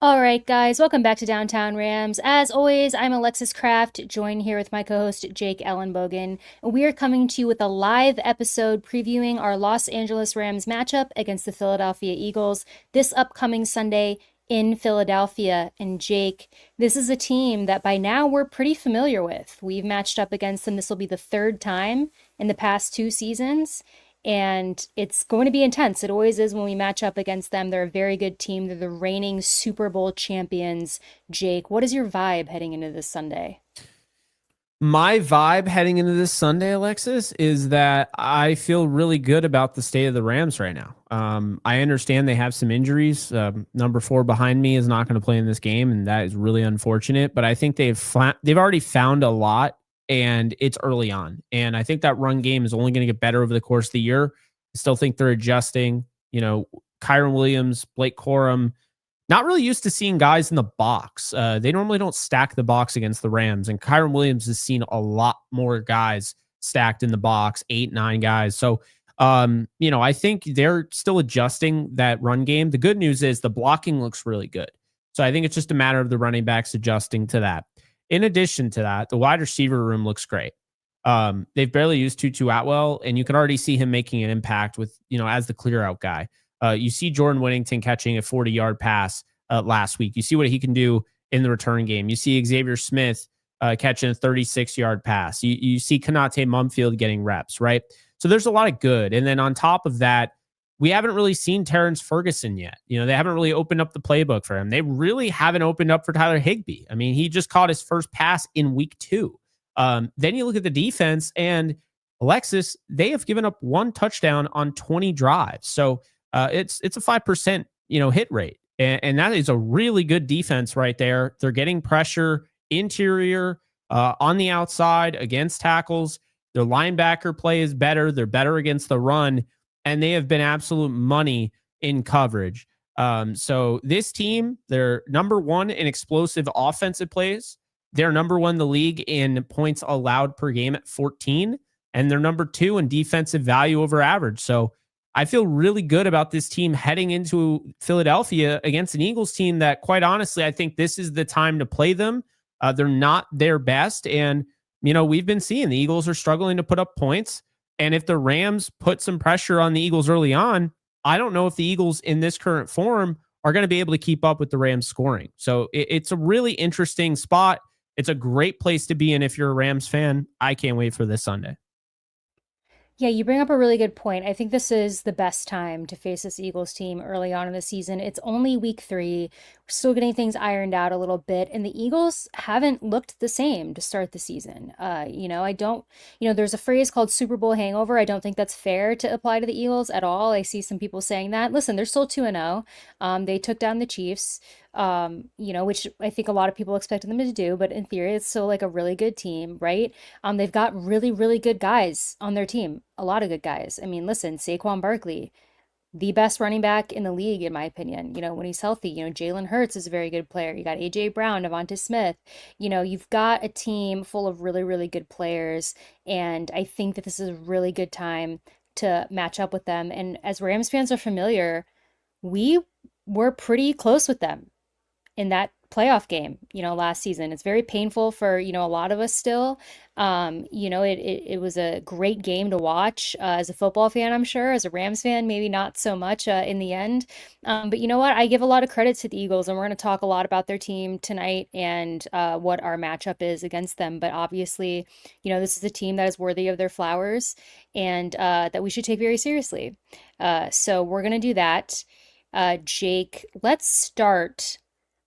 All right, guys, welcome back to Downtown Rams. As always, I'm Alexis Kraft, joined here with my co host Jake Ellenbogen. And we are coming to you with a live episode previewing our Los Angeles Rams matchup against the Philadelphia Eagles this upcoming Sunday in Philadelphia. And Jake, this is a team that by now we're pretty familiar with. We've matched up against them. This will be the third time in the past two seasons, and it's going to be intense. It always is when we match up against them. They're a very good team. They're the reigning Super Bowl champions. Jake, what is your vibe heading into this Sunday? My vibe heading into this Sunday, Alexis, is that I feel really good about the state of the Rams right now. I understand they have some injuries. Number 4 behind me is not going to play in this game, and that is really unfortunate. But I think they've already found a lot, and it's early on. And I think that run game is only going to get better over the course of the year. I still think they're adjusting. Kyron Williams, Blake Corum, not really used to seeing guys in the box. They normally don't stack the box against the Rams, and Kyron Williams has seen a lot more guys stacked in the box, 8, 9 guys. So, I think they're still adjusting that run game. The good news is the blocking looks really good. So I think it's just a matter of the running backs adjusting to that. In addition to that, the wide receiver room looks great. They've barely used Tutu Atwell, and you can already see him making an impact with, as the clear out guy. You see Jordan Whittington catching a 40-yard pass last week. You see what he can do in the return game. You see Xavier Smith catching a 36-yard pass. You see Kanate Mumfield getting reps, right? So there's a lot of good. And then on top of that, we haven't really seen Terrence Ferguson yet. They haven't really opened up the playbook for him. They really haven't opened up for Tyler Higbee. I mean, he just caught his first pass in week 2. Then you look at the defense, and Alexis, they have given up 1 touchdown on 20 drives. So it's a 5% hit rate, and that is a really good defense right there. They're getting pressure interior, on the outside against tackles. Their linebacker play is better. They're better against the run, and they have been absolute money in coverage. So this team, they're number 1 in explosive offensive plays. They're number 1 in the league in points allowed per game at 14, and they're number 2 in defensive value over average. So I feel really good about this team heading into Philadelphia against an Eagles team that, quite honestly, I think this is the time to play them. They're not their best. And, we've been seeing the Eagles are struggling to put up points. And if the Rams put some pressure on the Eagles early on, I don't know if the Eagles in this current form are going to be able to keep up with the Rams scoring. So it's a really interesting spot. It's a great place to be in if you're a Rams fan. I can't wait for this Sunday. Yeah, you bring up a really good point. I think this is the best time to face this Eagles team early on in the season. It's only week 3. We're still getting things ironed out a little bit, and the Eagles haven't looked the same to start the season. I don't, there's a phrase called Super Bowl hangover. I don't think that's fair to apply to the Eagles at all. I see some people saying that. Listen, they're still 2-0. They took down the Chiefs, which I think a lot of people expected them to do, but in theory, it's still like a really good team, right? They've got really, really good guys on their team. A lot of good guys. I mean, listen, Saquon Barkley, the best running back in the league, in my opinion. When he's healthy, Jalen Hurts is a very good player. You got AJ Brown, Devonta Smith. You've got a team full of really, really good players. And I think that this is a really good time to match up with them. And as Rams fans are familiar, we were pretty close with them in that playoff game, last season. It's very painful for, a lot of us still. It was a great game to watch as a football fan, I'm sure. As a Rams fan, maybe not so much in the end. But you know what? I give a lot of credit to the Eagles, and we're going to talk a lot about their team tonight and what our matchup is against them. But obviously, this is a team that is worthy of their flowers and that we should take very seriously. So we're going to do that. Jake, let's start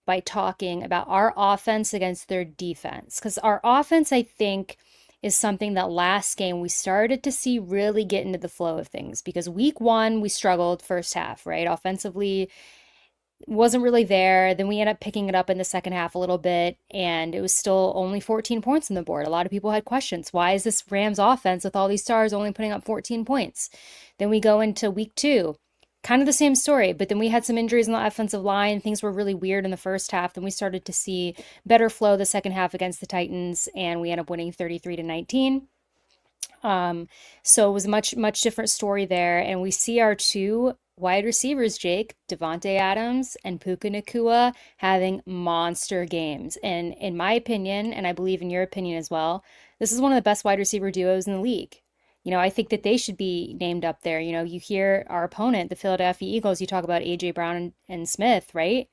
by talking about our offense against their defense. Because our offense, I think, is something that last game we started to see really get into the flow of things. Because week 1, we struggled first half, right? Offensively, wasn't really there. Then we ended up picking it up in the second half a little bit, and it was still only 14 points on the board. A lot of people had questions. Why is this Rams offense with all these stars only putting up 14 points? Then we go into week 2. Kind of the same story, but then we had some injuries on the offensive line. Things were really weird in the first half. Then we started to see better flow the second half against the Titans, and we ended up winning 33-19. So it was a much, much different story there. And we see our 2 Wide receivers, Jake, Devontae Adams and Puka Nakua having monster games. And in my opinion, and I believe in your opinion as well, this is one of the best wide receiver duos in the league. I think that they should be named up there. You hear our opponent, the Philadelphia Eagles, you talk about AJ Brown and Smith, right?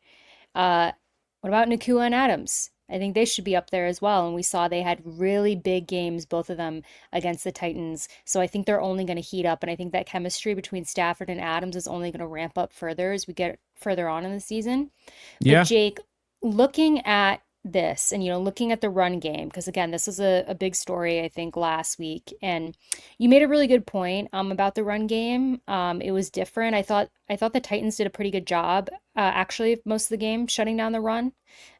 Uh, what about Nakua and Adams? I think they should be up there as well. And we saw they had really big games, both of them against the Titans. So I think they're only going to heat up. And I think that chemistry between Stafford and Adams is only going to ramp up further as we get further on in the season. But Yeah. Jake, looking at this and looking at the run game, because again, this was a big story, I think, last week. And you made a really good point about the run game. It was different. I thought the Titans did a pretty good job, actually, most of the game shutting down the run.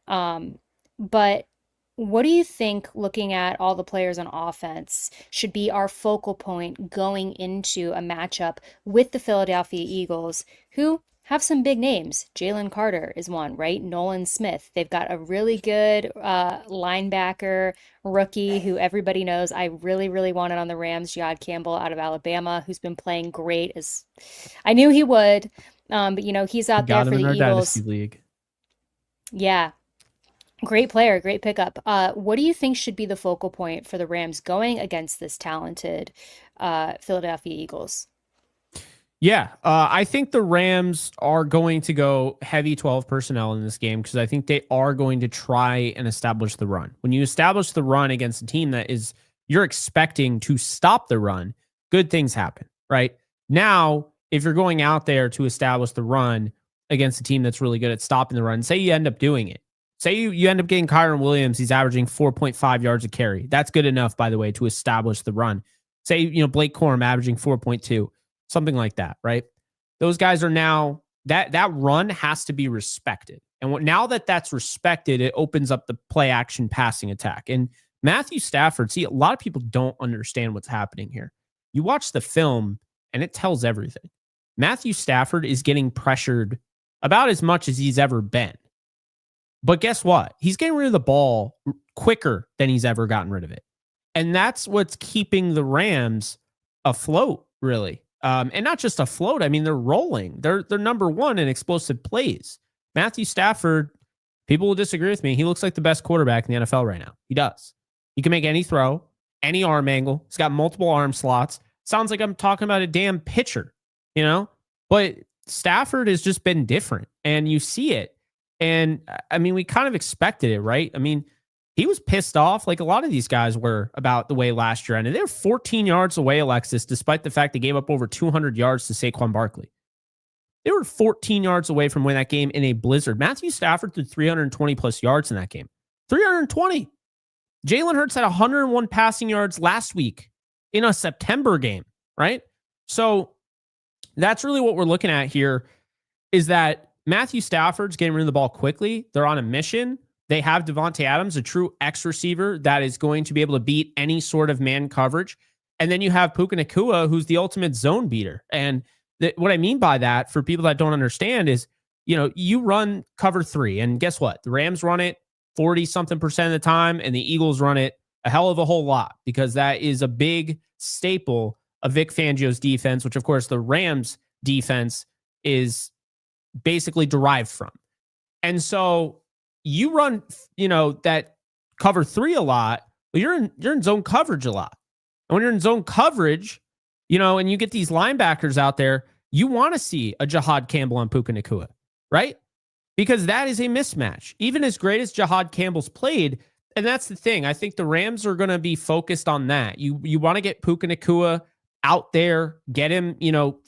Um, but what do you think, looking at all the players on offense, should be our focal point going into a matchup with the Philadelphia Eagles, who have some big names? Jalen Carter is one, right? Nolan Smith. They've got a really good linebacker rookie who everybody knows I really, really wanted on the Rams, Jihad Campbell out of Alabama, who's been playing great as I knew he would. But he's We out there got him for in the our dynasty Eagles. league. Yeah, great player, great pickup. What do you think should be the focal point for the Rams going against this talented Philadelphia Eagles? Yeah, I think the Rams are going to go heavy 12 personnel in this game because I think they are going to try and establish the run. When you establish the run against a team that is you're expecting to stop the run, good things happen, right? Now, if you're going out there to establish the run against a team that's really good at stopping the run, say you end up doing it. Say you end up getting Kyron Williams, he's averaging 4.5 yards a carry. That's good enough, by the way, to establish the run. Say, Blake Corum averaging 4.2, something like that, right? Those guys are now that run has to be respected. And now that that's respected, it opens up the play action passing attack. And Matthew Stafford, see, a lot of people don't understand what's happening here. You watch the film and it tells everything. Matthew Stafford is getting pressured about as much as he's ever been. But guess what? He's getting rid of the ball quicker than he's ever gotten rid of it. And that's what's keeping the Rams afloat, really. And not just afloat. I mean, they're rolling. They're number one in explosive plays. Matthew Stafford, people will disagree with me. He looks like the best quarterback in the NFL right now. He does. He can make any throw, any arm angle. He's got multiple arm slots. Sounds like I'm talking about a damn pitcher, But Stafford has just been different, and you see it. And I mean, we kind of expected it, right? I mean, he was pissed off like a lot of these guys were about the way last year ended. They were 14 yards away, Alexis, despite the fact they gave up over 200 yards to Saquon Barkley. They were 14 yards away from winning that game in a blizzard. Matthew Stafford threw 320 plus yards in that game. 320. Jalen Hurts had 101 passing yards last week in a September game, right? So that's really what we're looking at here is that Matthew Stafford's getting rid of the ball quickly. They're on a mission. They have Devontae Adams, a true X receiver that is going to be able to beat any sort of man coverage. And then you have Puka Nakua, who's the ultimate zone beater. And what I mean by that, for people that don't understand, is you run cover three, and guess what? The Rams run it 40-something% of the time, and the Eagles run it a hell of a whole lot because that is a big staple of Vic Fangio's defense, which of course the Rams defense is basically derived from. And so you run, that cover three a lot, but you're in zone coverage a lot. And when you're in zone coverage, and you get these linebackers out there, you want to see a Jihad Campbell on Puka Nakua, right? Because that is a mismatch. Even as great as Jihad Campbell's played, and that's the thing. I think the Rams are going to be focused on that. You want to get Puka Nakua out there, get him,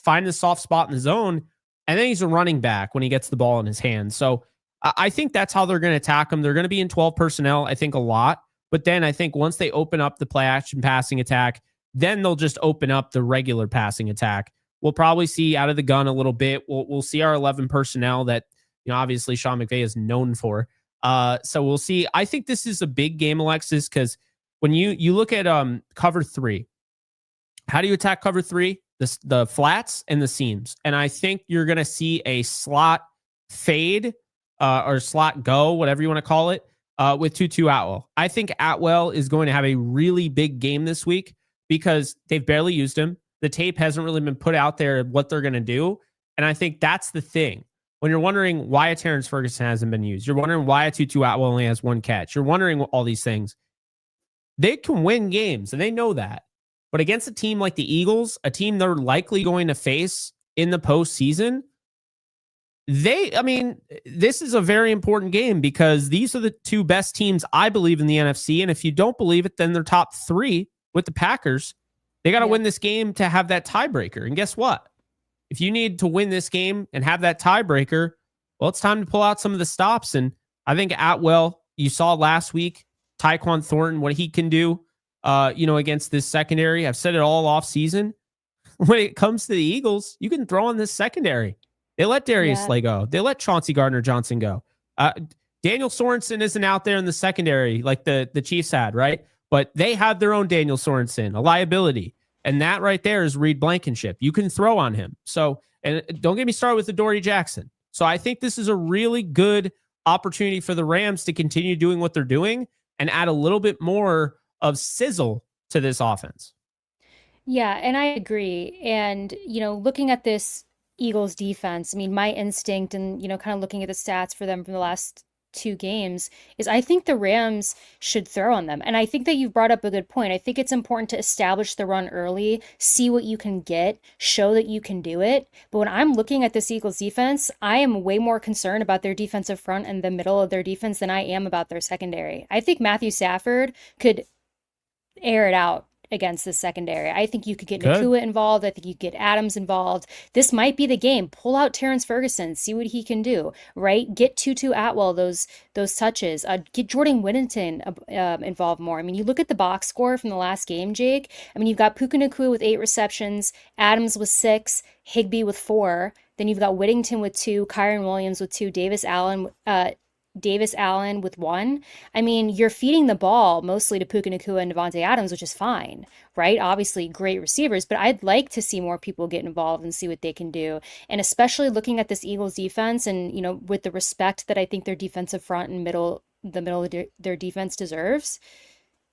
find the soft spot in the zone, and then he's a running back when he gets the ball in his hands. So I think that's how they're going to attack him. They're going to be in 12 personnel, I think, a lot. But then I think once they open up the play action passing attack, then they'll just open up the regular passing attack. We'll probably see out of the gun a little bit. We'll see our 11 personnel that, obviously Sean McVay is known for. So we'll see. I think this is a big game, Alexis, because when you look at cover three, how do you attack cover three? The flats and the seams. And I think you're going to see a slot fade or slot go, whatever you want to call it, with Tutu Atwell. I think Atwell is going to have a really big game this week because they've barely used him. The tape hasn't really been put out there what they're going to do. And I think that's the thing. When you're wondering why a Terrence Ferguson hasn't been used, you're wondering why a Tutu Atwell only has one catch. You're wondering all these things. They can win games, and they know that. But against a team like the Eagles, a team they're likely going to face in the postseason, this is a very important game because these are the two best teams, I believe, in the NFC. And if you don't believe it, then they're top three with the Packers. They got to Yep. win this game to have that tiebreaker. And guess what? If you need to win this game and have that tiebreaker, well, it's time to pull out some of the stops. And I think Atwell, you saw last week, Tyquan Thornton, what he can do, against this secondary. I've said it all off season. When it comes to the Eagles, you can throw on this secondary. They let Darius Yeah. Slay go. They let Chauncey Gardner-Johnson go. Daniel Sorensen isn't out there in the secondary like the Chiefs had, right? But they have their own Daniel Sorensen, a liability. And that right there is Reed Blankenship. You can throw on him. So, and don't get me started with the Dory Jackson. So I think this is a really good opportunity for the Rams to continue doing what they're doing and add a little bit more of sizzle to this offense. Yeah, and I agree. And, looking at this Eagles defense, I mean, my instinct and, kind of looking at the stats for them from the last two games is I think the Rams should throw on them. And I think that you've brought up a good point. I think it's important to establish the run early, see what you can get, show that you can do it. But when I'm looking at this Eagles defense, I am way more concerned about their defensive front and the middle of their defense than I am about their secondary. I think Matthew Stafford could air it out against the secondary. I think you could get Good. Nakua involved. I think you could get Adams involved. This might be the game. Pull out Terrence Ferguson, see what he can do, right? Get Tutu Atwell those touches. Get Jordan Whittington involved more. I mean, you look at the box score from the last game, Jake. I mean, you've got Puka Nakua with 8 receptions, Adams with 6, Higbee with 4. Then you've got Whittington with 2, Kyron Williams with 2, Davis Allen with 1. I mean, you're feeding the ball mostly to Puka Nakua and Devontae Adams, which is fine, right? Obviously, great receivers, but I'd like to see more people get involved and see what they can do. And especially looking at this Eagles defense and, with the respect that I think their defensive front and the middle of their defense deserves,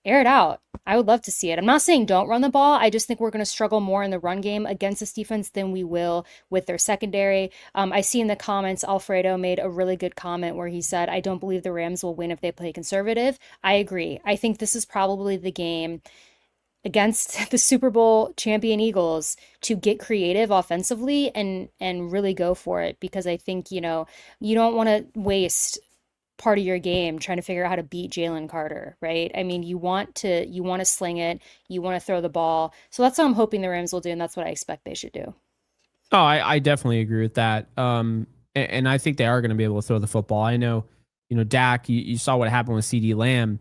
air it out. I would love to see it. I'm not saying don't run the ball. I just think we're going to struggle more in the run game against this defense than we will with their secondary. I see in the comments, Alfredo made a really good comment where he said, I don't believe the Rams will win if they play conservative. I agree. I think this is probably the game against the Super Bowl champion Eagles to get creative offensively and really go for it, because I think, you don't want to waste part of your game trying to figure out how to beat Jalen Carter, right? I mean, you want to sling it, you want to throw the ball. So that's what I'm hoping the Rams will do, and that's what I expect they should do. Oh, I definitely agree with that. And I think they are going to be able to throw the football. I know, Dak, you saw what happened with CD Lamb.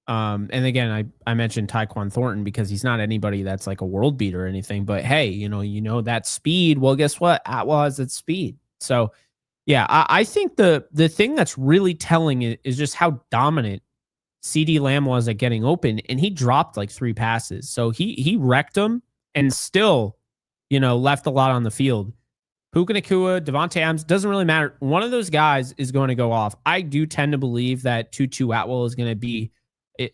And again, I mentioned Tyquan Thornton because he's not anybody that's like a world beater or anything, but hey, that speed. Well, guess what? Atwell has that speed. So yeah, I think the thing that's really telling is just how dominant CD Lamb was at getting open, and he dropped like 3 passes. So he wrecked them and still, left a lot on the field. Puka Nakua, Devontae Adams, doesn't really matter. One of those guys is going to go off. I do tend to believe that Tutu Atwell is going to be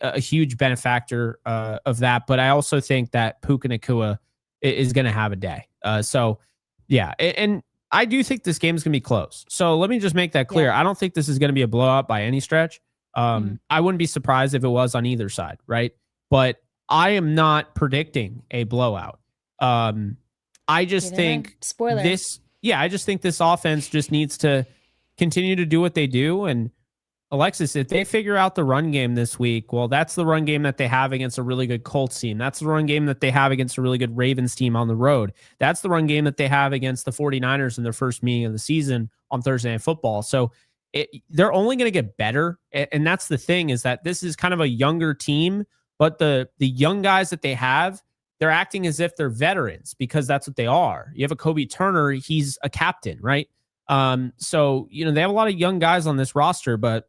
a huge benefactor of that, but I also think that Puka Nakua is going to have a day. So yeah, and I do think this game is going to be close. So let me just make that clear. Yeah. I don't think this is going to be a blowout by any stretch. Mhm. I wouldn't be surprised if it was on either side, right? But I am not predicting a blowout. I just think Spoiler. I just think this offense just needs to continue to do what they do. And Alexis, if they figure out the run game this week, well, that's the run game that they have against a really good Colts team. That's the run game that they have against a really good Ravens team on the road. That's the run game that they have against the 49ers in their first meeting of the season on Thursday Night Football. So they're only going to get better. And that's the thing, is that this is kind of a younger team, but the young guys that they have, they're acting as if they're veterans because that's what they are. You have a Kobe Turner, he's a captain, right? So, they have a lot of young guys on this roster, but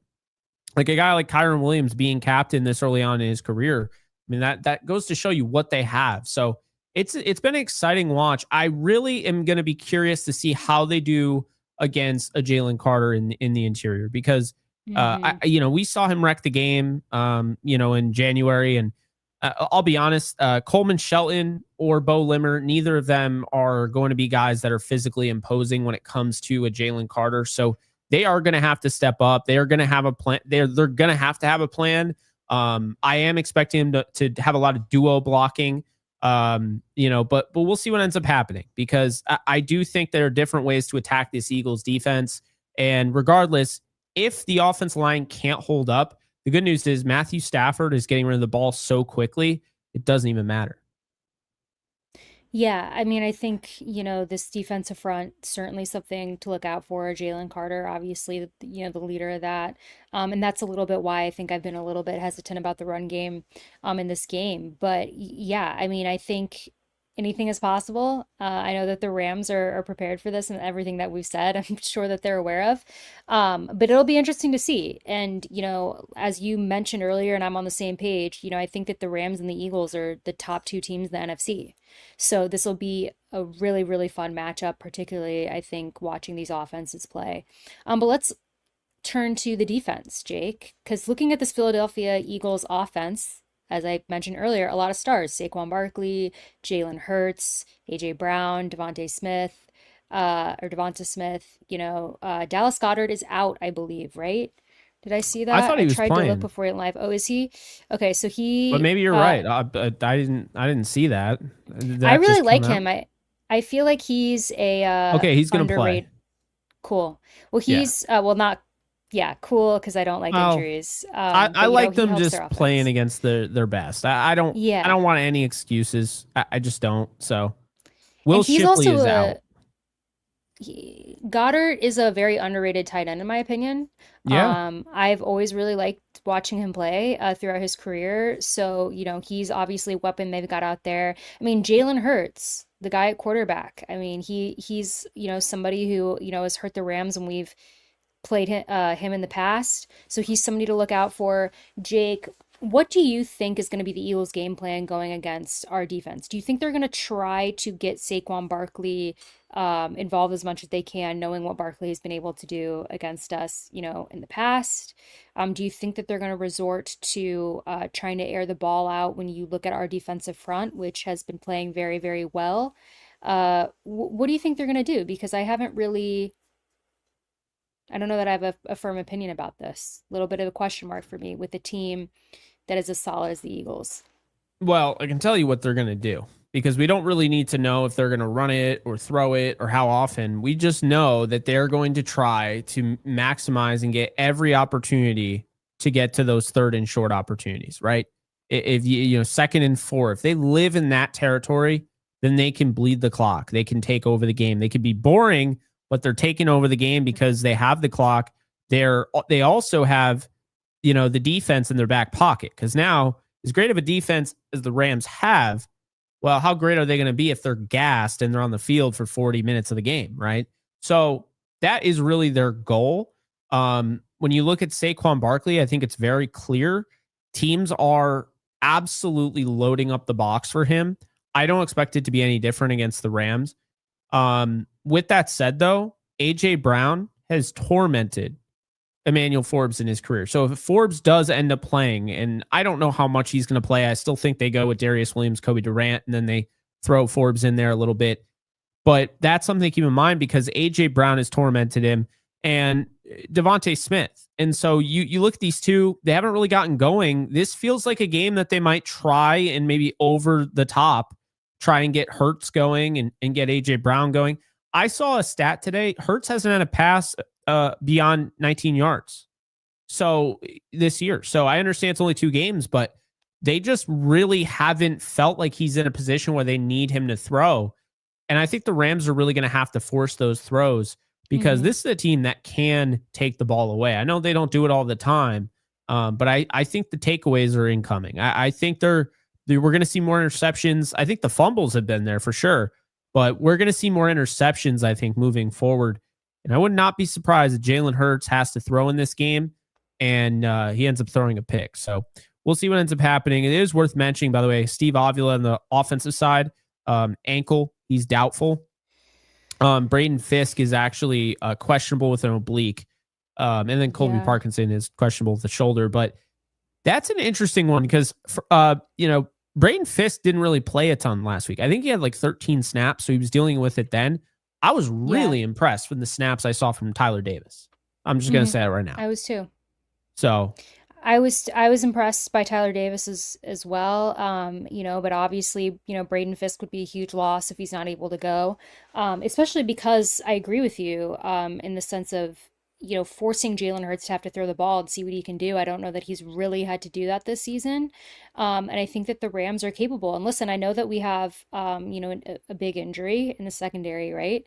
like a guy like Kyron Williams being captain this early on in his career, I mean, that goes to show you what they have. So it's been an exciting watch. I really am going to be curious to see how they do against a Jalen Carter in the interior, because Mhm. we saw him wreck the game, in January, and I'll be honest, Coleman Shelton or Bo Limmer, neither of them are going to be guys that are physically imposing when it comes to a Jalen Carter. So they are going to have to step up. They are going to have a plan. They're going to have a plan. I am expecting him to have a lot of duo blocking. But we'll see what ends up happening, because I do think there are different ways to attack this Eagles defense. And regardless, if the offense line can't hold up, the good news is Matthew Stafford is getting rid of the ball so quickly, it doesn't even matter. Yeah, I mean, I think, this defensive front, certainly something to look out for. Jalen Carter, obviously, the leader of that. And that's a little bit why I think I've been a little bit hesitant about the run game in this game. But yeah, I mean, I think anything is possible. I know that the Rams are prepared for this and everything that we've said, I'm sure that they're aware of. But it'll be interesting to see. And, as you mentioned earlier, and I'm on the same page, I think that the Rams and the Eagles are the top two teams in the NFC. So this will be a really, really fun matchup, particularly, I think, watching these offenses play. But let's turn to the defense, Jake, because looking at this Philadelphia Eagles offense, as I mentioned earlier, a lot of stars: Saquon Barkley, Jalen Hurts, AJ Brown, Devonta Smith. Dallas Goedert is out, I believe, right? Did I see I that? thought I he was tried to look playing, before it went live. Oh, is he? Okay, so but he maybe you're right. I didn't see that. Did I that really just come like out? him. I feel like he's a Okay, he's gonna play. underrated. Cool. Well, Yeah. he's well, not yeah, cool because I don't like Well, injuries. I But like he them helps their just playing offense. against their best. I Yeah, don't want any excuses. I just don't. So and Will he's Shipley also is out. Goddard is a very underrated tight end in my opinion. Yeah. I've always really liked watching him play throughout his career. So, he's obviously a weapon they've got out there. I mean, Jalen Hurts, the guy at quarterback. I mean, he's, somebody who, has hurt the Rams and we've played him in the past. So he's somebody to look out for. Jake, what do you think is going to be the Eagles' game plan going against our defense? Do you think they're going to try to get Saquon Barkley involved as much as they can, knowing what Barkley has been able to do against us, in the past? Do you think that they're going to resort to trying to air the ball out when you look at our defensive front, which has been playing very, very well? What do you think they're going to do? Because I don't know that I have a firm opinion about this. A little bit of a question mark for me with a team that is as solid as the Eagles. Well, I can tell you what they're going to do, because we don't really need to know if they're going to run it or throw it or how often. We just know that they're going to try to maximize and get every opportunity to get to those third and short opportunities, right? If second and four, if they live in that territory, then they can bleed the clock. They can take over the game. They can be boring, but they're taking over the game because they have the clock. They also have, the defense in their back pocket, because now, as great of a defense as the Rams have, well, how great are they going to be if they're gassed and they're on the field for 40 minutes of the game, right? So that is really their goal. When you look at Saquon Barkley, I think it's very clear teams are absolutely loading up the box for him. I don't expect it to be any different against the Rams. With that said, though, AJ Brown has tormented Emmanuel Forbes in his career. So if Forbes does end up playing, and I don't know how much he's going to play, I still think they go with Darius Williams, Kobe Durant, and then they throw Forbes in there a little bit. But that's something to keep in mind, because AJ Brown has tormented him and Devonta Smith. And so you look at these two, they haven't really gotten going. This feels like a game that they might try and maybe over the top try and get Hurts going and get AJ Brown going. I saw a stat today. Hurts hasn't had a pass beyond 19 yards. So this year. So I understand it's only 2 games, but they just really haven't felt like he's in a position where they need him to throw. And I think the Rams are really going to have to force those throws, because Hmm. this is a team that can take the ball away. I know they don't do it all the time, but I think the takeaways are incoming. I think we're going to see more interceptions. I think the fumbles have been there for sure, but we're going to see more interceptions, I think, moving forward. And I would not be surprised if Jalen Hurts has to throw in this game and he ends up throwing a pick. So we'll see what ends up happening. It is worth mentioning, by the way, Steve Avila on the offensive side, ankle, he's doubtful. Braden Fisk is actually questionable with an oblique. And then Colby Yeah. Parkinson is questionable with the shoulder. But That's an interesting one because, Braden Fisk didn't really play a ton last week. I think he had like 13 snaps, so he was dealing with it then. I was Yeah. really impressed with the snaps I saw from Tyler Davis. I'm just going to hmm say that right now. I was too. So, I was impressed by Tyler Davis as well. But obviously, Braden Fisk would be a huge loss if he's not able to go. Especially because I agree with you, in the sense of, forcing Jalen Hurts to have to throw the ball and see what he can do. I don't know that he's really had to do that this season. And I think that the Rams are capable. And listen, I know that we have, a big injury in the secondary, right?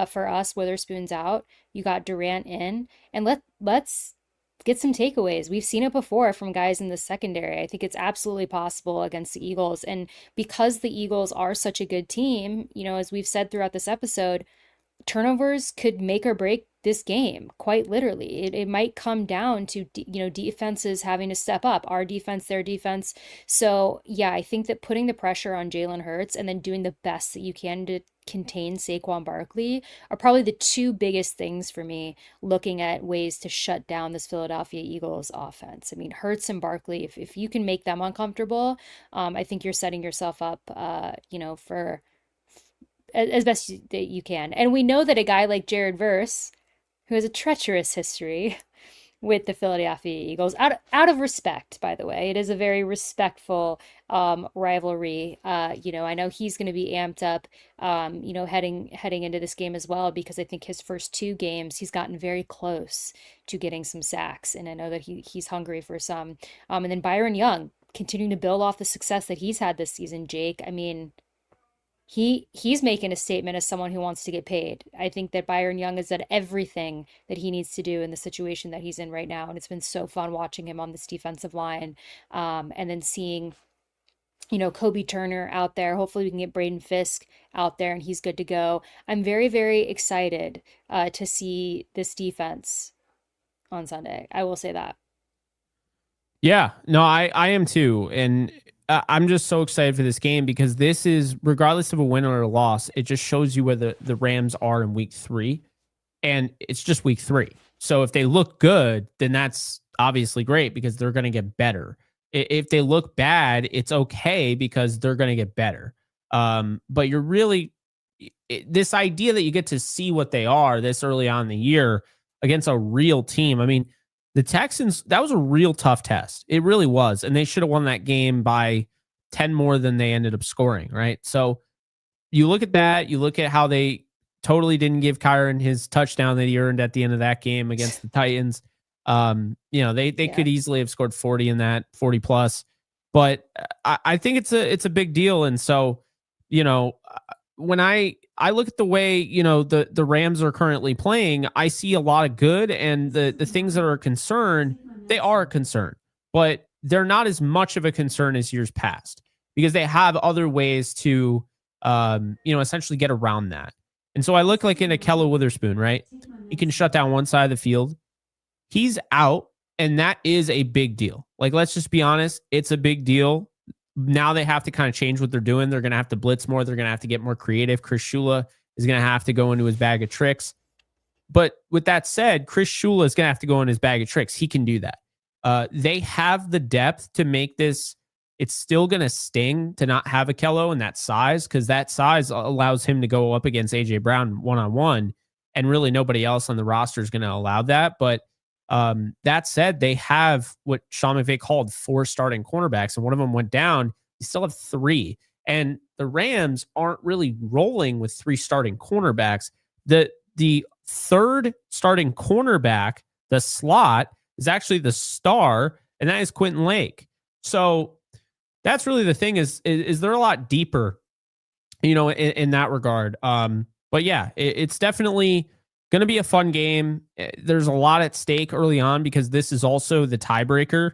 For us, Witherspoon's out. You got Durant in, and let's get some takeaways. We've seen it before from guys in the secondary. I think it's absolutely possible against the Eagles. And because the Eagles are such a good team, as we've said throughout this episode, turnovers could make or break this game, quite literally. It might come down to defenses having to step up, our defense, their defense. So yeah, I think that putting the pressure on Jalen Hurts and then doing the best that you can to contain Saquon Barkley are probably the two biggest things for me, looking at ways to shut down this Philadelphia Eagles offense. I mean, Hurts and Barkley, if you can make them uncomfortable, I think you're setting yourself up, for as best that you can. And we know that a guy like Jared Verse, who has a treacherous history with the Philadelphia Eagles, out of respect, by the way, it is a very respectful rivalry. I know he's going to be amped up, heading into this game as well, because I think his first two games he's gotten very close to getting some sacks, and I know that he's hungry for some. And then Byron Young continuing to build off the success that he's had this season. Jake, I mean, he's making a statement as someone who wants to get paid. I think that Byron Young has done everything that he needs to do in the situation that he's in right now, and it's been so fun watching him on this defensive line, and then seeing Kobe Turner out there. Hopefully, we can get Braden Fisk out there, and he's good to go. I'm very very excited to see this defense on Sunday. I will say that. yeah, no, I am too. And I'm just so excited for this game because this is, regardless of a win or a loss, it just shows you where the Rams are in week 3. And it's just week 3. So if they look good, then that's obviously great because they're going to get better. If they look bad, it's okay because they're going to get better. But you're really, this idea that you get to see what they are this early on in the year against a real team. I mean, the Texans, that was a real tough test. It really was. And they should have won that game by 10 more than they ended up scoring, right? So you look at that, you look at how they totally didn't give Kyron his touchdown that he earned at the end of that game against the Titans. They Yeah. could easily have scored 40 in that, 40 plus. But I think it's a big deal. And so, when I look at the way, the Rams are currently playing, I see a lot of good, and the things that are a concern, they are a concern, but they're not as much of a concern as years past because they have other ways to essentially get around that. And so I look like in a Kello Witherspoon, right? He can shut down one side of the field. He's out, and that is a big deal. Like, let's just be honest, it's a big deal. Now they have to kind of change what they're doing. They're going to have to blitz more. They're going to have to get more creative. Chris Shula is going to have to go into his bag of tricks. But with that said, Chris Shula is going to have to go in his bag of tricks. He can do that. They have the depth to make this. It's still going to sting to not have a Kello in that size, because that size allows him to go up against A.J. Brown one-on-one, and really nobody else on the roster is going to allow that. But that said, they have what Sean McVay called 4 starting cornerbacks, and one of them went down. You still have 3. And the Rams aren't really rolling with 3 starting cornerbacks. The third starting cornerback, the slot, is actually the star, and that is Quentin Lake. So that's really the thing, is they're a lot deeper, in that regard. But yeah, it's definitely going to be a fun game. There's a lot at stake early on because this is also the tiebreaker.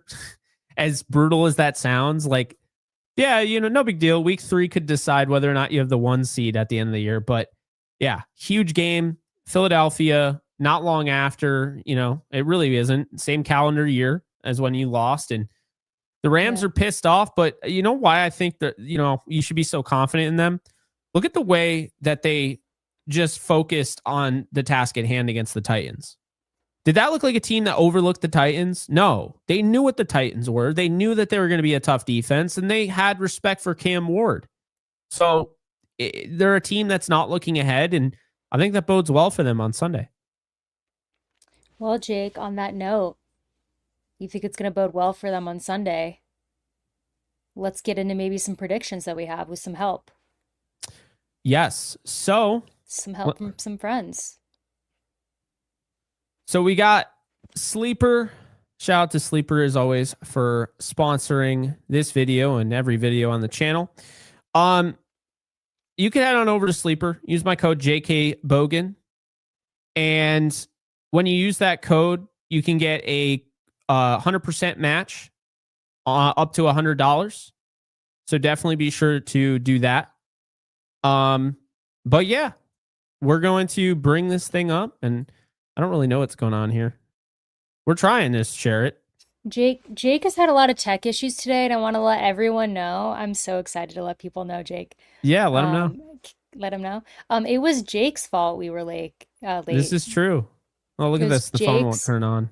As brutal as that sounds, like, yeah, no big deal. Week 3 could decide whether or not you have the 1 seed at the end of the year. But yeah, huge game. Philadelphia, not long after, it really isn't. Same calendar year as when you lost. And the Rams Yeah. are pissed off. But you know why I think that, you should be so confident in them? Look at the way that they just focused on the task at hand against the Titans. Did that look like a team that overlooked the Titans? No. They knew what the Titans were. They knew that they were going to be a tough defense, and they had respect for Cam Ward. So they're a team that's not looking ahead, and I think that bodes well for them on Sunday. Well, Jake, on that note, you think it's going to bode well for them on Sunday? Let's get into maybe some predictions that we have with some help. Yes. So Some help from some friends. we got Sleeper. Shout out to Sleeper as always for sponsoring this video and every video on the channel. You can head on over to Sleeper, use my code JK Bogan, and when you use that code, you can get a 100% match up to $100. So definitely be sure to do that. But yeah, we're going to bring this thing up, and I don't really know what's going on here. We're trying this, Sherrod. Jake has had a lot of tech issues today, and I want to let everyone know. I'm so excited to let people know, Jake. Yeah, let them know. Let him know. It was Jake's fault we were This late. is true. Oh, look at Because this. The phone won't Jake's turn on.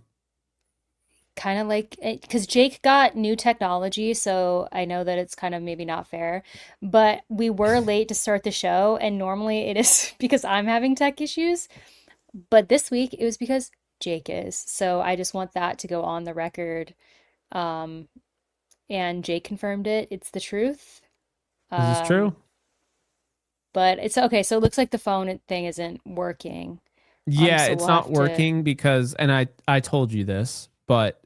kind of like because Jake got new technology, so I know that it's kind of maybe not fair, but we were late to start the show, and normally it is because I'm having tech issues, but this week it was because Jake is. So I just want that to go on the record. Um, and Jake confirmed it. It's the truth. This is true. Um, but it's okay. So it looks like the phone thing isn't working. Yeah, So it's we'll not have to. working because, and I told you this, but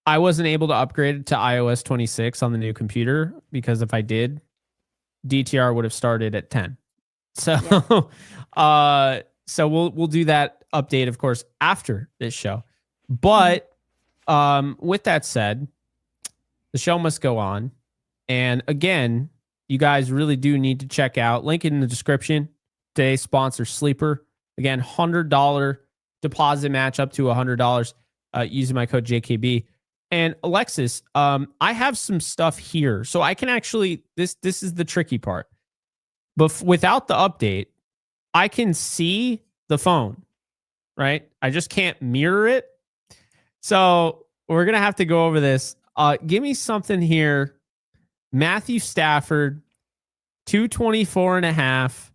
I wasn't able to upgrade it to iOS 26 on the new computer because if I did, DTR would have started at 10. So, Yeah. so we'll do that update, of course, after this show. Mhm. But with that said, the show must go on. And again, you guys really do need to check out link in the description. Today's sponsor, Sleeper. Again, $100 deposit match up to $100 using my code JKB. And Alexis, I have some stuff here, so I can actually this is the tricky part. But without the update, I can see the phone, right? I just can't mirror it. So we're gonna have to go over this. Give me something here. Matthew Stafford, 224 and a half,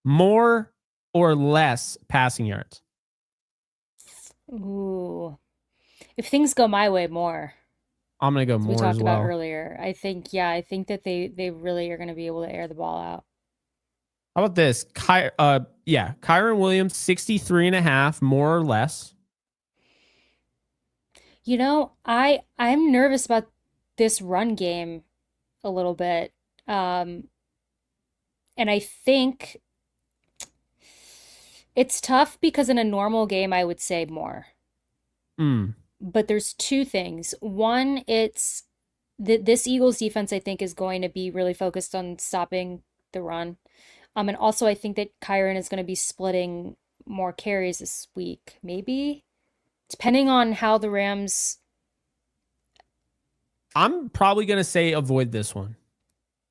more or less passing yards. Ooh. If things go my way, more. I'm gonna go As we more as talked about well. earlier, I think that they really are going to be able to air the ball out. How about this? Kyron Williams, 63 and a half, more or less. I'm nervous about this run game a little bit. Um, and I think it's tough because in a normal game I would say more. Mm. But there's two things. One, it's this Eagles defense I think is going to be really focused on stopping the run. And also I think that Kyron is going to be splitting more carries this week, maybe, depending on how the Rams. I'm probably gonna say avoid this one.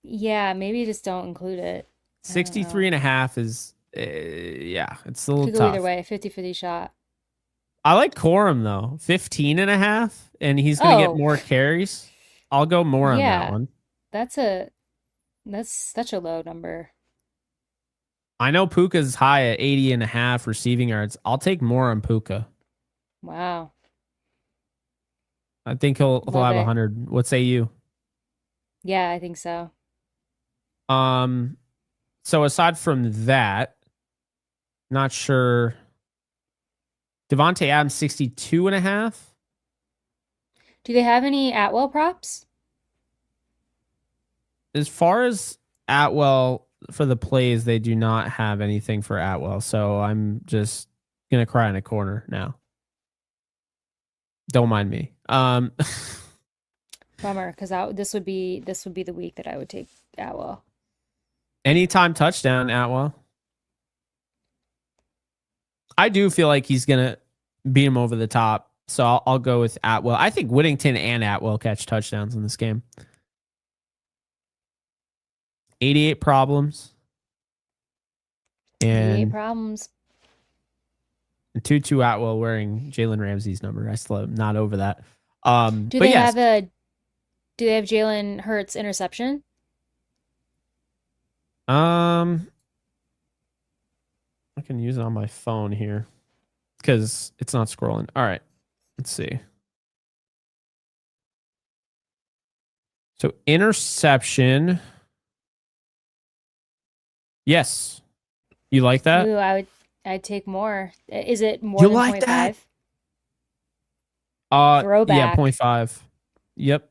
Yeah, maybe just don't include it. I don't 63 know. and a half is yeah, it's a little Could go either tough. way, 50-50 shot. I like Corum though, 15 and a half, and he's gonna get Oh, more carries. I'll go more on that yeah. one. That's a that's such a low number. I know Puka's high at 80 and a half receiving yards. I'll take more on Puka. Wow. I think he'll Love have it. 100. What say you? Yeah, I think so. Um so aside from that, not sure. Devontae Adams 62 and a half. Do they have any Atwell props? As far as Atwell for the plays, they do not have anything for Atwell. So I'm just gonna cry in a corner now. Don't mind me. Bummer, because this would be the week that I would take Atwell. Anytime touchdown, Atwell. I do feel like he's gonna beat him over the top. So I'll go with Atwell. I think Whittington and Atwell catch touchdowns in this game. 88 problems. 88 And problems. And Tutu Atwell wearing Jalen Ramsey's number. I still am not over that. Do But they yes, have a do they have Jalen Hurts interception? um, I can use it on my phone here because it's not scrolling. All right, let's see. So interception. Yes. You like that? Ooh, I'd take more. Is it more You than like point that? 0.5? Yeah, Throwback. point 0.5. Yep.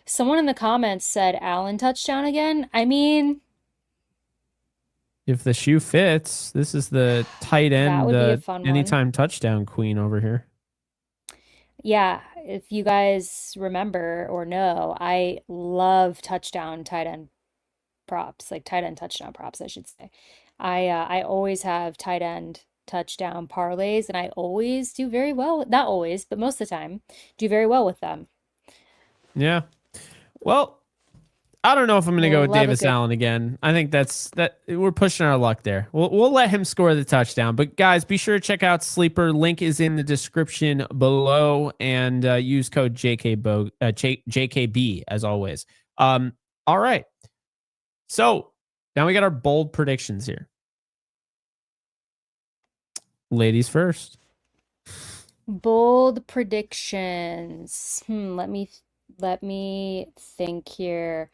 Someone in the comments said Allen touchdown again. I mean, If the shoe fits, this is the tight that end, would be a fun one. anytime touchdown queen over here. Yeah, if you guys remember or know, I love touchdown tight end props, like tight end touchdown props, I should say. I always have tight end touchdown parlays, and I always do very well. Not always, but most of the time, do very well with them. Yeah. Well, I don't know if I'm going to go with Love a Davis good Allen again. I think that we're pushing our luck there. We'll let him score the touchdown. But guys, be sure to check out Sleeper. Link is in the description below, and use code JKB as always. All right. So now we got our bold predictions here. Ladies first. bold predictions. Let me think here.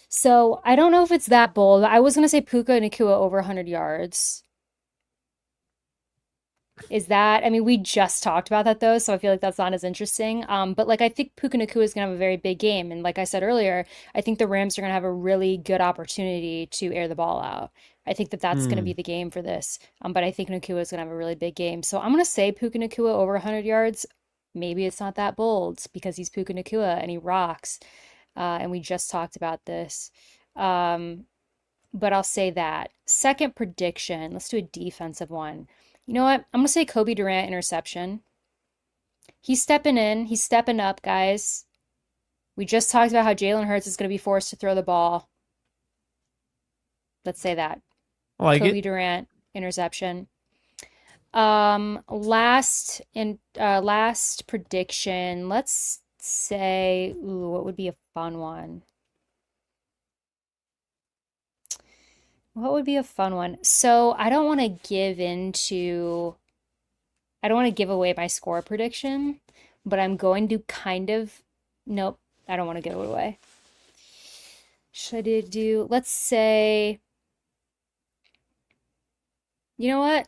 So I don't know if it's that bold. I was gonna say Puka Nakua over 100 yards. Is that, I mean, we just talked about that though, so I feel like that's not as interesting. But like I think Puka Nakua is gonna have a very big game. And like I said earlier, I think the Rams are gonna have a really good opportunity to air the ball out. I think that that's gonna be Hmm. the game for this. But I think Nakua is gonna have a really big game. So I'm gonna say Puka Nakua over 100 yards. Maybe it's not that bold because he's Puka Nakua and he rocks. And we just talked about this. Um, but I'll say that. Second prediction, let's do a defensive one. You know what? I'm going to say Kobe Durant interception. He's stepping in, he's stepping up, guys. We just talked about how Jalen Hurts is going to be forced to throw the ball. Let's say that. I like Kobe it. Durant interception. Last prediction. Let's say, ooh, what would be a fun one? What would be a fun one? So I don't want to give away my score prediction, but I'm going to kind of, nope, I don't want to give it away. Should I do, let's say, you know what?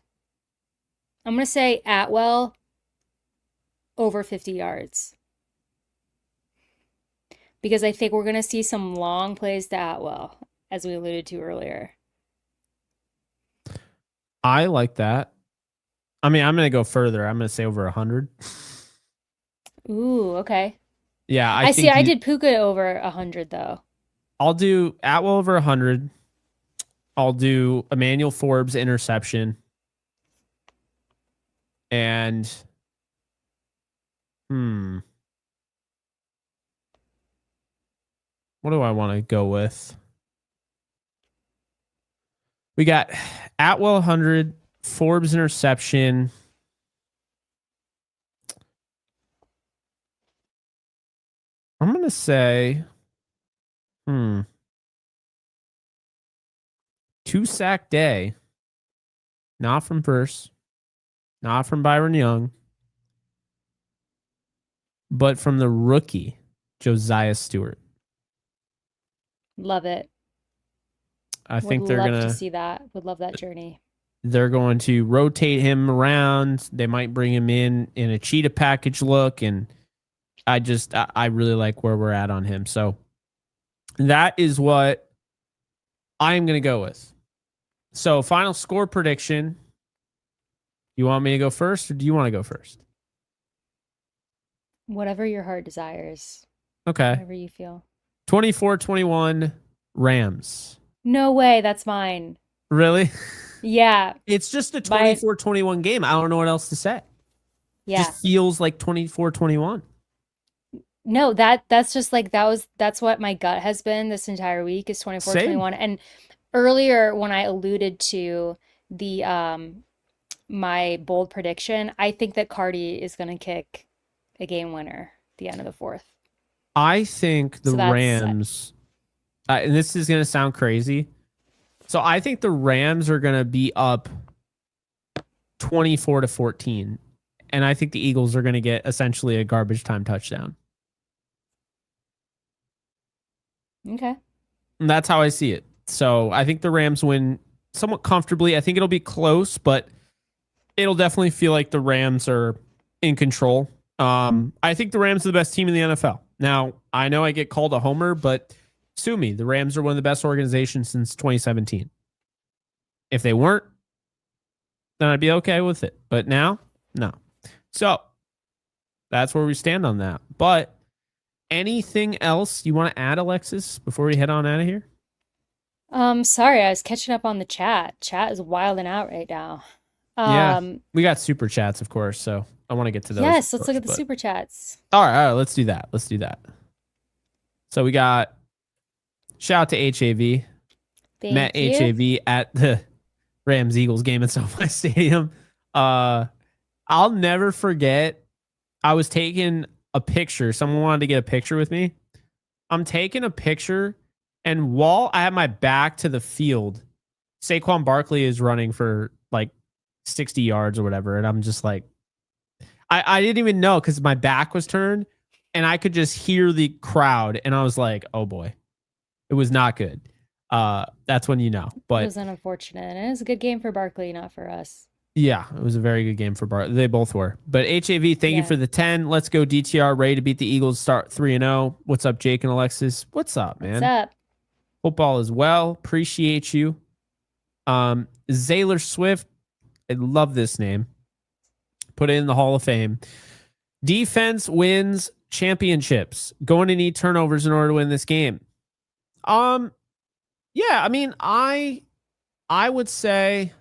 I'm going to say Atwell over 50 yards because I think we're going to see some long plays to Atwell, as we alluded to earlier. I like that. I mean, I'm going to go further. I'm going to say over 100. Ooh, okay. Yeah, I I see, think I you. did Puka over 100 though. I'll do Atwell over 100. I'll do Emmanuel Forbes interception. And hmm, what do I want to go with? We got Atwell 100, Forbes interception. I'm going to say, hmm, 2 sack day. Not from Verse, not from Byron Young, but from the rookie, Josiah Stewart. Love it. I Would think love to see that. Would love that journey. they're going to rotate him around. They might bring him in a cheetah package look, and I really like where we're at on him. So that is what I'm going to go with. So final score prediction. You want me to go first, or do you want to go first? Whatever your heart desires, Okay. whatever you feel. 24-21 Rams. No way, that's mine. Really? Yeah, It's just a my 24-21 game. I don't know what else to say. yeah. Just feels like 24-21. No, that's just like that's what my gut has been this entire week is 24 Same. 21. And earlier when I alluded to the my bold prediction. I think that Cardi is going to kick a game winner at the end of the fourth. I think the So that's Rams, and this is going to sound crazy. So I think the Rams are going to be up 24-14. And I think the Eagles are going to get essentially a garbage time touchdown. okay. And that's how I see it. So I think the Rams win somewhat comfortably. I think it'll be close, but it'll definitely feel like the Rams are in control. I think the Rams are the best team in the NFL. Now, I know I get called a homer, but sue me. The Rams are one of the best organizations since 2017. If they weren't, then I'd be okay with it. But now, no. So that's where we stand on that. But anything else you want to add, Alexis, before we head on out of here? Sorry, I was catching up on the chat. Chat is wilding out right now. Yeah, Um, we got super chats, of course. So I want to get to those, of yes, let's look course. at the But super chats. all right, let's do that. Let's do that. So we got shout out to HAV. Met Thank you. HAV at the Rams Eagles game at SoFi Stadium. I'll never forget. I was taking a picture. Someone wanted to get a picture with me. I'm taking a picture, and while I have my back to the field, Saquon Barkley is running for like 60 yards or whatever. And I'm just like, I didn't even know because my back was turned and I could just hear the crowd. And I was like, oh boy, it was not good. That's when you know. It But was unfortunate. It was a good game for Barkley, not for us. yeah, it was a very good game for Bart. They both were. But HAV, thank you Yeah. for the 10. Let's go DTR, ready to beat the Eagles, start 3-0. What's up, Jake and Alexis? What's up, What's man? up? Football as well. Appreciate you. Zaylor Swift, I love this name. Put it in the Hall of Fame. Defense wins championships. Going to need turnovers in order to win this game. Yeah, I mean, I would say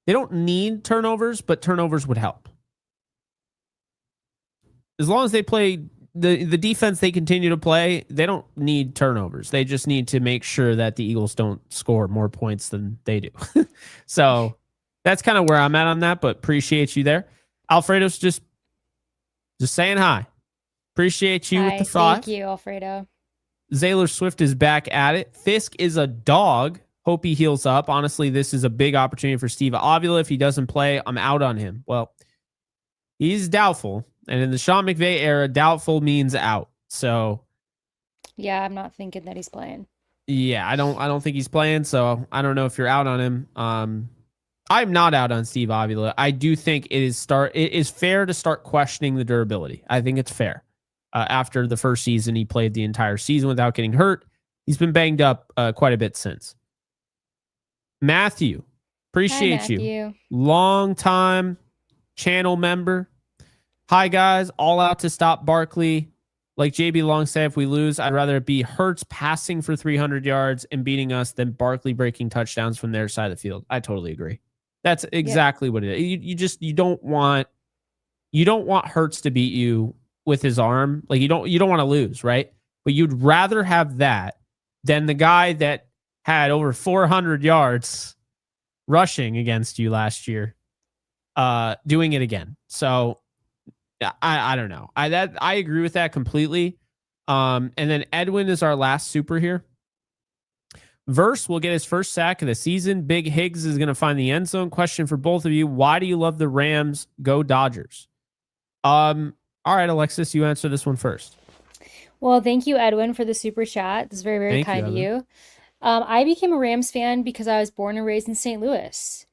they don't need turnovers, but turnovers would help. As long as they play the defense they continue to play, they don't need turnovers. They just need to make sure that the Eagles don't score more points than they do. So that's kind of where I'm at on that, but appreciate you there. Alfredo's just saying hi. Appreciate you with the Hi, thought. thank you, Alfredo. Zaylor Swift is back at it. Fisk is a dog. Hope he heals up. Honestly, this is a big opportunity for Steve Avila. If he doesn't play, I'm out on him. Well, he's doubtful. And in the Sean McVay era, doubtful means out. So Yeah, I'm not thinking that he's playing. yeah, I don't think he's playing. So I don't know if you're out on him. I'm not out on Steve Avila. I do think it is fair to start questioning the durability. I think it's fair. After the first season, he played the entire season without getting hurt. He's been banged up quite a bit since. Matthew, Hi, appreciate you. Matthew. Long time channel member. Hi, guys. All out to stop Barkley. Like JB Long said, if we lose, I'd rather it be Hurts passing for 300 yards and beating us than Barkley breaking touchdowns from their side of the field. I totally agree. That's exactly what it is. You don't want Hurts to beat you with his arm. Like you don't want to lose, right? But you'd rather have that than the guy that had over 400 yards rushing against you last year, doing it again. So I don't know. I agree with that completely. And then Edwin is our last super here. Verse will get his first sack of the season. Big Higgs is going to find the end zone. Question for both of you: why do you love the Rams? Go Dodgers. All right, Alexis, you answer this one first. Well, thank you, Edwin, for the super chat. It's very, very Thank you, kind of Edwin. you. I became a Rams fan because I was born and raised in St. Louis.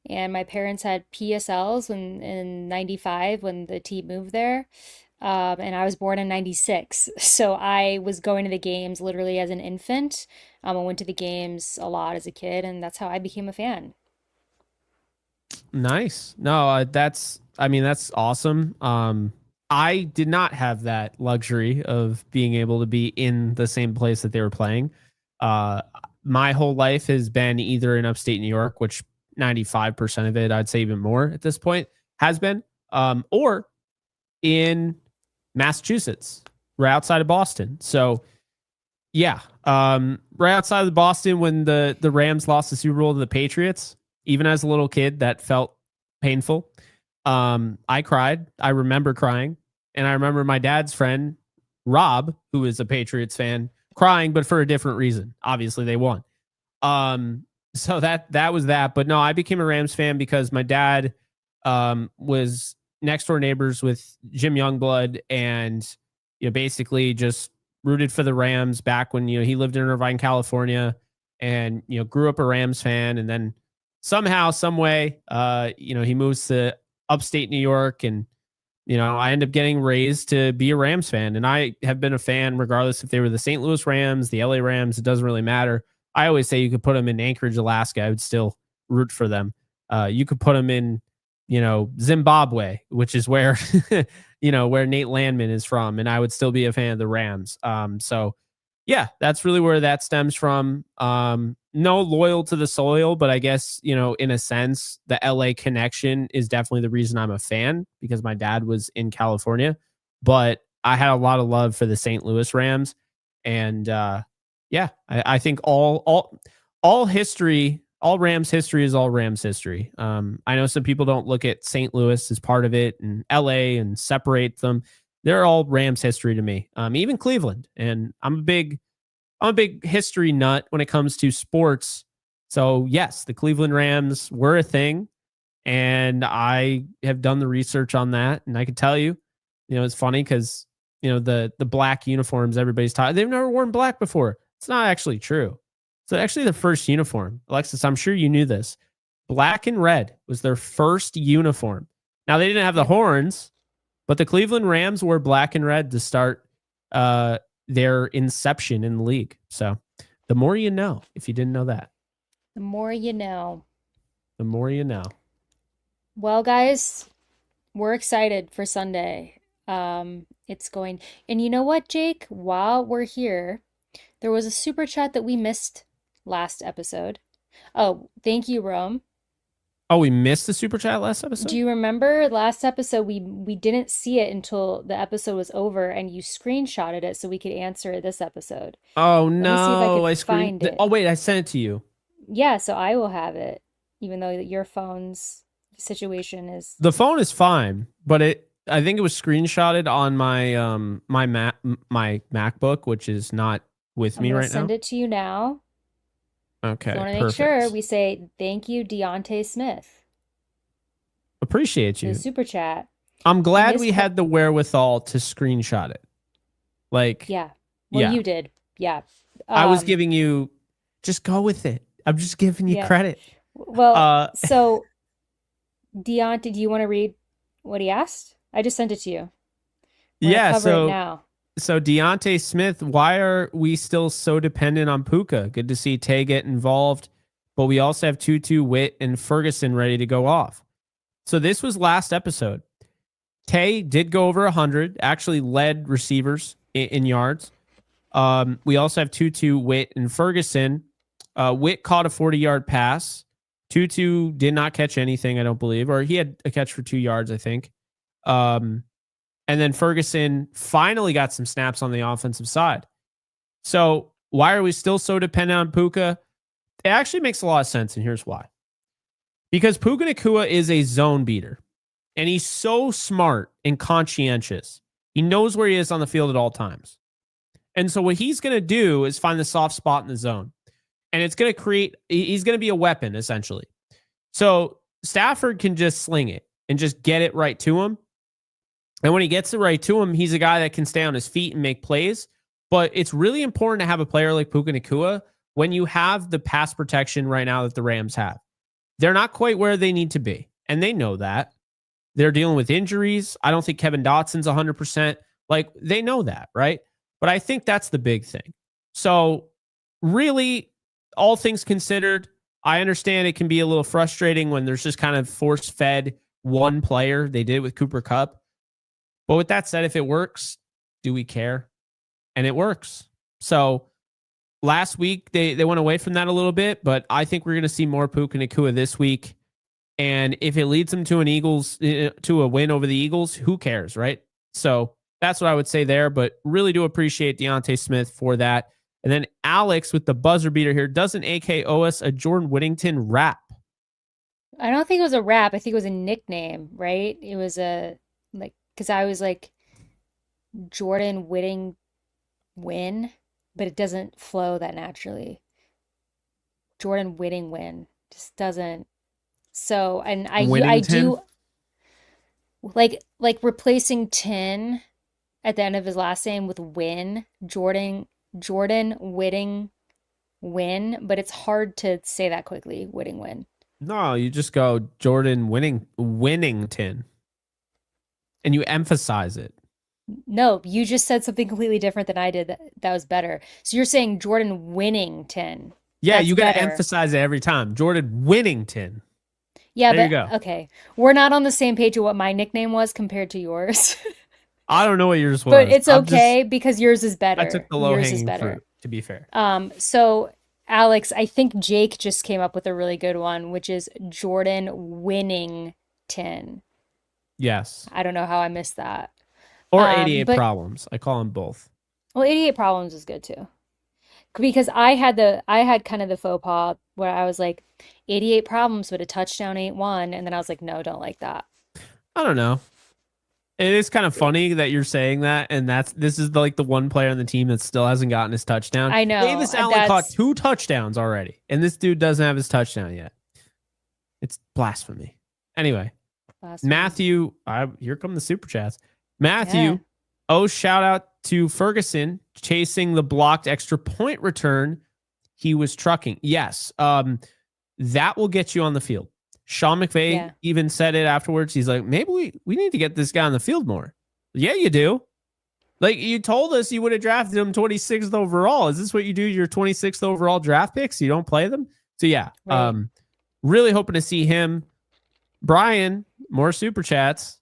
And my parents had PSLs in 95 when the team moved there. And I was born in 96. So I was going to the games literally as an infant. I went to the games a lot as a kid, and that's how I became a fan. Nice. No, that's awesome. I did not have that luxury of being able to be in the same place that they were playing. My whole life has been either in upstate New York, which 95% of it, I'd say even more at this point, has been, or in Massachusetts, right outside of Boston. So yeah, right outside of Boston when the Rams lost the Super Bowl to the Patriots, even as a little kid, that felt painful. I cried. I remember crying. And I remember my dad's friend, Rob, who is a Patriots fan, crying, but for a different reason. Obviously, they won. So that was that. But no, I became a Rams fan because my dad was next door neighbors with Jim Youngblood, and basically just rooted for the Rams back when he lived in Irvine, California, and grew up a Rams fan, and then somehow, some way, he moves to upstate New York, and I end up getting raised to be a Rams fan, and I have been a fan regardless if they were the St. Louis Rams, the LA Rams. It doesn't really matter. I always say you could put them in Anchorage, Alaska. I would still root for them. You could put them in, Zimbabwe, which is where, where Nate Landman is from, and I would still be a fan of the Rams. So yeah, that's really where that stems from. No loyal to the soil, but I guess, in a sense, the LA connection is definitely the reason I'm a fan, because my dad was in California, but I had a lot of love for the St. Louis Rams. And, yeah, I think all history, all Rams history is all Rams history. I know some people don't look at St. Louis as part of it and LA and separate them. They're all Rams history to me. Even Cleveland. And I'm a big history nut when it comes to sports. So yes, the Cleveland Rams were a thing, and I have done the research on that. And I can tell you, it's funny because the black uniforms everybody's taught, they've never worn black before. It's not actually true. So actually, the first uniform, Alexis, I'm sure you knew this. Black and red was their first uniform. Now they didn't have the horns, but the Cleveland Rams wore black and red to start their inception in the league. So the more you know, if you didn't know that. The more you know. The more you know. Well, guys, we're excited for Sunday. It's going, and you know what, Jake? While we're here, there was a super chat that we missed last episode. Oh, thank you, Rome. Oh, we missed the super chat last episode? Do you remember last episode we didn't see it until the episode was over, and you screenshotted it so we could answer it this episode? Oh Let me see if I no, could find it. Oh wait, I sent it to you. Yeah, so I will have it, even though your phone's situation is. The phone is fine, but I think it was screenshotted on my my MacBook, which is not with me I'm gonna right now. send it to you now. Okay, So I want to make sure we say thank you, Deontay Smith. Appreciate you. The super chat. I'm glad we had the wherewithal to screenshot it. Like, yeah. Well, you did. Yeah. I was giving you, just go with it. I'm just giving you credit. Well, so Deontay, do you want to read what he asked? I just sent it to you. Cover it now. So Deontay Smith, why are we still so dependent on Puka? Good to see Tay get involved, but we also have Tutu, Witt, and Ferguson ready to go off. So this was last episode. Tay did go over 100, actually led receivers in yards. We also have Tutu, Witt, and Ferguson. Witt caught a 40-yard pass. Tutu did not catch anything, I don't believe, or he had a catch for 2 yards, I think. And then Ferguson finally got some snaps on the offensive side. So why are we still so dependent on Puka? It actually makes a lot of sense, and here's why. Because Puka Nacua is a zone beater, and he's so smart and conscientious. He knows where he is on the field at all times. And so what he's going to do is find the soft spot in the zone. And it's going to he's going to be a weapon, essentially. So Stafford can just sling it and just get it right to him. And when he gets it right to him, he's a guy that can stay on his feet and make plays. But it's really important to have a player like Puka Nacua when you have the pass protection right now that the Rams have. They're not quite where they need to be, and they know that. They're dealing with injuries. I don't think Kevin Dotson's 100%. Like, they know that, right? But I think that's the big thing. So really, all things considered, I understand it can be a little frustrating when there's just kind of force-fed one player. They did it with Cooper Kupp. But with that said, if it works, do we care? And it works. So last week, they went away from that a little bit, but I think we're going to see more Puka Nacua this week. And if it leads them to a win over the Eagles, who cares, right? So that's what I would say there, but really do appreciate Deontay Smith for that. And then Alex with the buzzer beater here, doesn't AK owe us a Jordan Whittington rap? I don't think it was a rap. I think it was a nickname, right? It was a like because I was like Jordan Whitting win, but it doesn't flow that naturally. Jordan Whitting win just doesn't. So, and I Winnington? do like replacing tin at the end of his last name with win, Jordan Whitting win, but it's hard to say that quickly, Whitting win. No, you just go Jordan Winnington, and you emphasize it. No, you just said something completely different than I did. That was better. So you're saying Jordan Winnington. Yeah, That's you got to better. emphasize it every time. Jordan Winnington. Yeah, There you but go. okay. We're not on the same page of what my nickname was compared to yours. I don't know what yours But was. it's okay because yours is I took better. the low Yours is hanging better. fruit, to be fair. So Alex, I think Jake just came up with a really good one, which is Jordan Winnington. Yes. I don't know how I missed that. Or 88 But problems. I call them both. well, 88 Problems is good too. Because I had kind of the faux pas where I was like 88 problems, but a touchdown ain't one, and then I was like, no, don't like that. I don't know. It is kind of funny that you're saying that, and this is like the one player on the team that still hasn't gotten his touchdown. I know Davis Allen caught that's 2 touchdowns already, and this dude doesn't have his touchdown yet. It's blasphemy. Anyway, blasphemy. Matthew, here come the super chats. Yeah, Matthew, shout out to Ferguson chasing the blocked extra point return. He was trucking. Yes, that will get you on the field. Sean McVay yeah, even said it afterwards. He's like, maybe we need to get this guy on the field more. Yeah, you do. Like you told us you would have drafted him 26th overall. Is this what you do? Your 26th overall draft picks? You don't play them? So yeah, right. really hoping to see him. Brian, more super chats.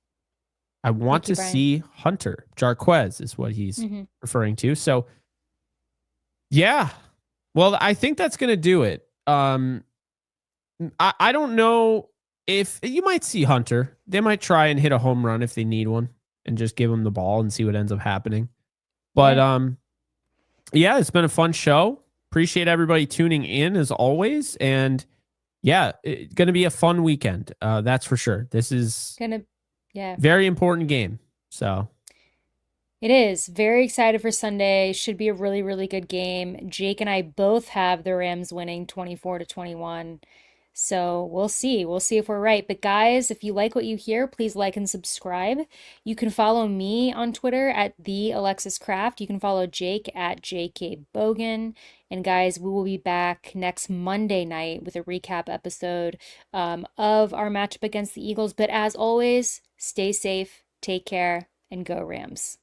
I want Thank you, to Brian. see Hunter. Jarquez is what he's Hmm. referring to. So yeah. Well, I think that's gonna do it. I don't know if you might see Hunter. They might try and hit a home run if they need one and just give him the ball and see what ends up happening. But Yeah, yeah, it's been a fun show. Appreciate everybody tuning in as always. And yeah, it's going to be a fun weekend. That's for sure. This is gonna, yeah. very important game. So It is. Very excited for Sunday. Should be a really, really good game. Jake and I both have the Rams winning 24-21. So we'll see. We'll see if we're right. But guys, if you like what you hear, please like and subscribe. You can follow me on Twitter at the Alexis Craft. You can follow Jake at JK Bogan. And guys, we will be back next Monday night with a recap episode of our matchup against the Eagles. But as always, stay safe, take care, and go Rams.